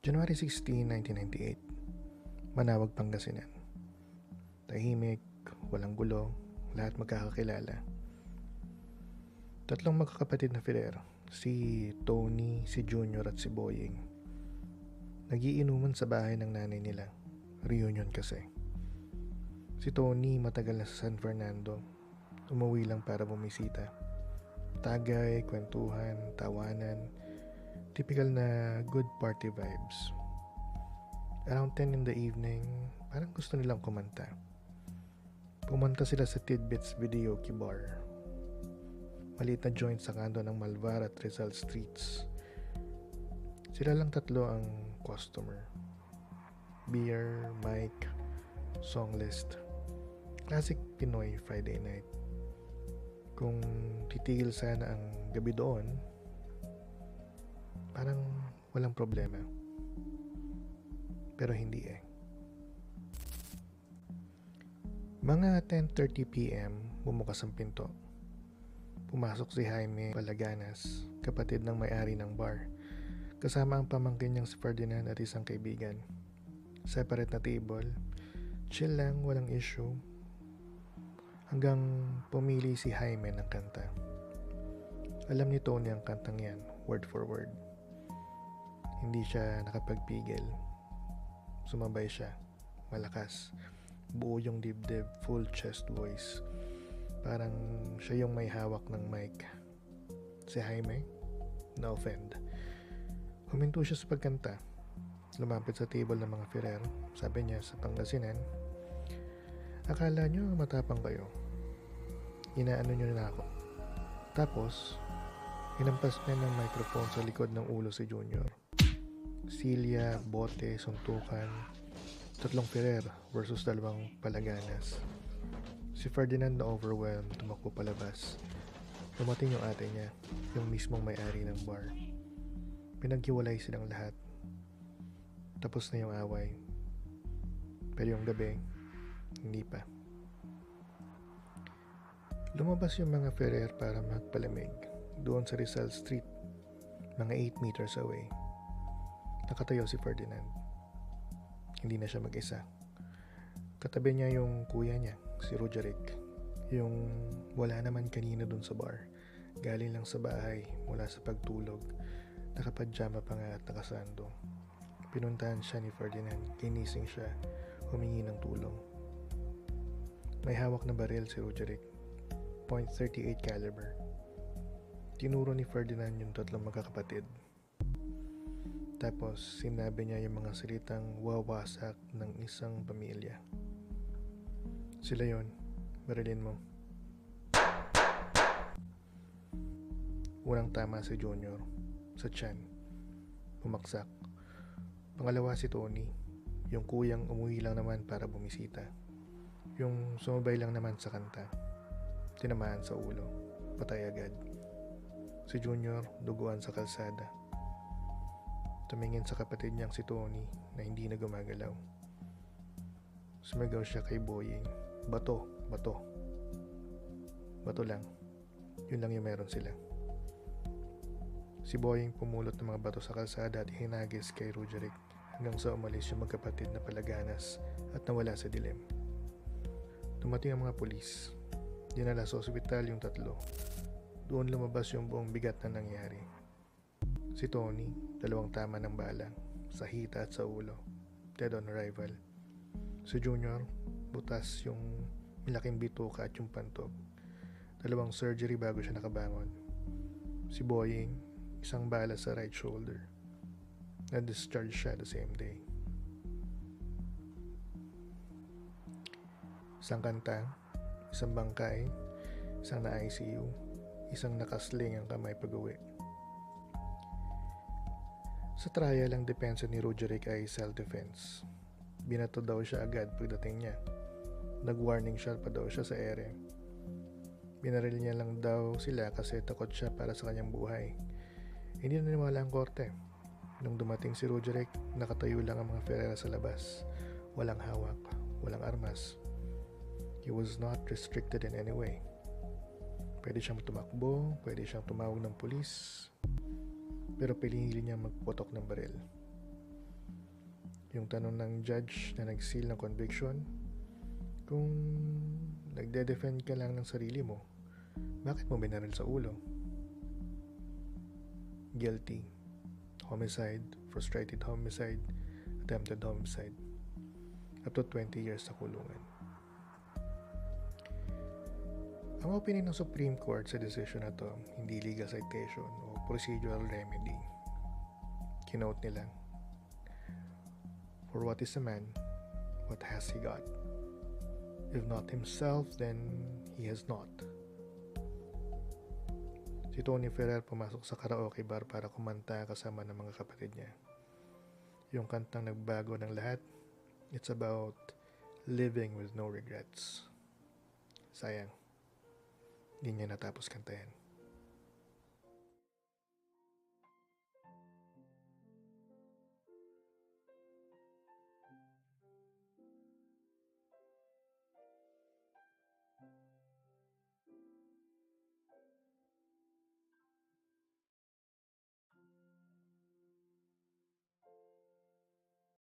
January 16, 1998. Manawag, Pangasinan. Tahimik, walang gulo, lahat magkakakilala. Tatlong magkakapatid na Ferrer, si Tony, si Junior at si Boying. Nagiinuman sa bahay ng nanay nila. Reunion kasi. Si Tony matagal na sa San Fernando. Umuwi lang para bumisita. Tagay, kwentuhan, tawanan. Typical na good party vibes. Around 10 in the evening, parang gusto nilang kumanta. Pumunta sila sa Tidbits Videoke Bar. Maliit na joint sa kanto ng Malvar at Rizal Streets. Sila lang tatlo ang customer. Beer, mic, song list. Classic Pinoy Friday night. Kung titigil sana ang gabi doon, parang walang problema. Pero hindi eh. Mga 10:30 p.m. bumukas ang pinto. Pumasok si Jaime Palaganas, kapatid ng may-ari ng bar. Kasama ang pamangkin niyang si Ferdinand at isang kaibigan. Separate na table. Chill lang, walang issue. Hanggang pumili si Jaime ng kanta. Alam ni Tony ang kantang yan, word for word. Hindi siya nakapagpigil. Sumabay siya. Malakas. Buo yung dibdib, full chest voice. Parang siya yung may hawak ng mic. Si Jaime, na-offend. Huminto siya sa pagkanta. Lumapit sa table ng mga Ferrer. Sabi niya sa Pangasinan, akala nyo matapang kayo. Inaano nyo na ako. Tapos, hinampas niya ng microphone sa likod ng ulo si Junior. Silya, bote, suntukan. Tatlong Ferrer versus dalawang Palaganas. Si Ferdinand na overwhelmed, tumakbo palabas. Dumating yung ate niya, yung mismong may-ari ng bar. Pinaghiwalay silang lahat. Tapos na yung away. Pero yung gabi, hindi pa. Lumabas yung mga Ferrer para magpalamig doon sa Rizal Street, mga 8 meters away. Nakatayo si Ferdinand. Hindi na siya mag-isa. Katabi niya yung kuya niya, si Roderick. Yung wala naman kanina dun sa bar. Galing lang sa bahay mula sa pagtulog. Nakapadyama pa nga at nakasando. Pinuntahan siya ni Ferdinand. Ginising siya. Humingi ng tulong. May hawak na baril si Roderick. .38 caliber. Tinuro ni Ferdinand yung tatlong magkakapatid. Tapos sinabi niya yung mga salitang wawasak ng isang pamilya. Sila yon, barilin mo. Unang tama si Junior sa tiyan. Pumaksak. Pangalawa si Tony, yung kuyang umuwi lang naman para bumisita. Yung sumabay lang naman sa kanta. Tinamaan sa ulo. Patay agad. Si Junior duguan sa kalsada. Tumingin sa kapatid niyang si Tony na hindi na gumagalaw. Sumigaw siya kay Boying, bato, bato. Bato lang. Yun lang yung meron sila. Si Boying pumulot ng mga bato sa kalsada at hinagis kay Roderick hanggang sa umalis yung magkapatid na Palaganas at nawala sa dilim. Dumating ang mga pulis. Dinala sa ospital yung tatlo. Doon lumabas yung buong bigat na nangyari. Si Tony, 2 tama ng bala, sa hita at sa ulo, dead on arrival. Si Junior, butas yung malaking bituka at yung pantog. 2 surgery bago siya nakabangon. Si Boying, 1 bala sa right shoulder. Na-discharge siya the same day. Isang kanta, 1 bangkay, 1 na ICU, 1 nakasling ang kamay pag-uwi. Sa trial, ang depensa ni Roderick ay self-defense. Binato daw siya agad pagdating niya. Nag-warning shot pa daw siya sa ere. Binaril niya lang daw sila kasi takot siya para sa kanyang buhay. Hindi na naniwala ang korte. Nung dumating si Roderick, nakatayo lang ang mga Ferrer sa labas. Walang hawak, walang armas. He was not restricted in any way. Pwede siyang tumakbo, pwede siyang tumawag ng pulis. pero pinili niya magputok ng baril. Yung tanong ng judge na nag-seal ng conviction, kung nagde-defend ka lang ng sarili mo, bakit mo binaril sa ulo? Guilty. Homicide, frustrated homicide, attempted homicide. Up to 20 years sa kulungan. Ang opinion ng Supreme Court sa decision na to, hindi legal citation o procedural remedy. Kinote nila, for what is a man, what has he got? If not himself, then he has not. Si Tony Ferrer pumasok sa karaoke bar para kumanta kasama ng mga kapatid niya. Yung kantang nagbago ng lahat, it's about living with no regrets. Sayang, hindi niya natapos kantayan.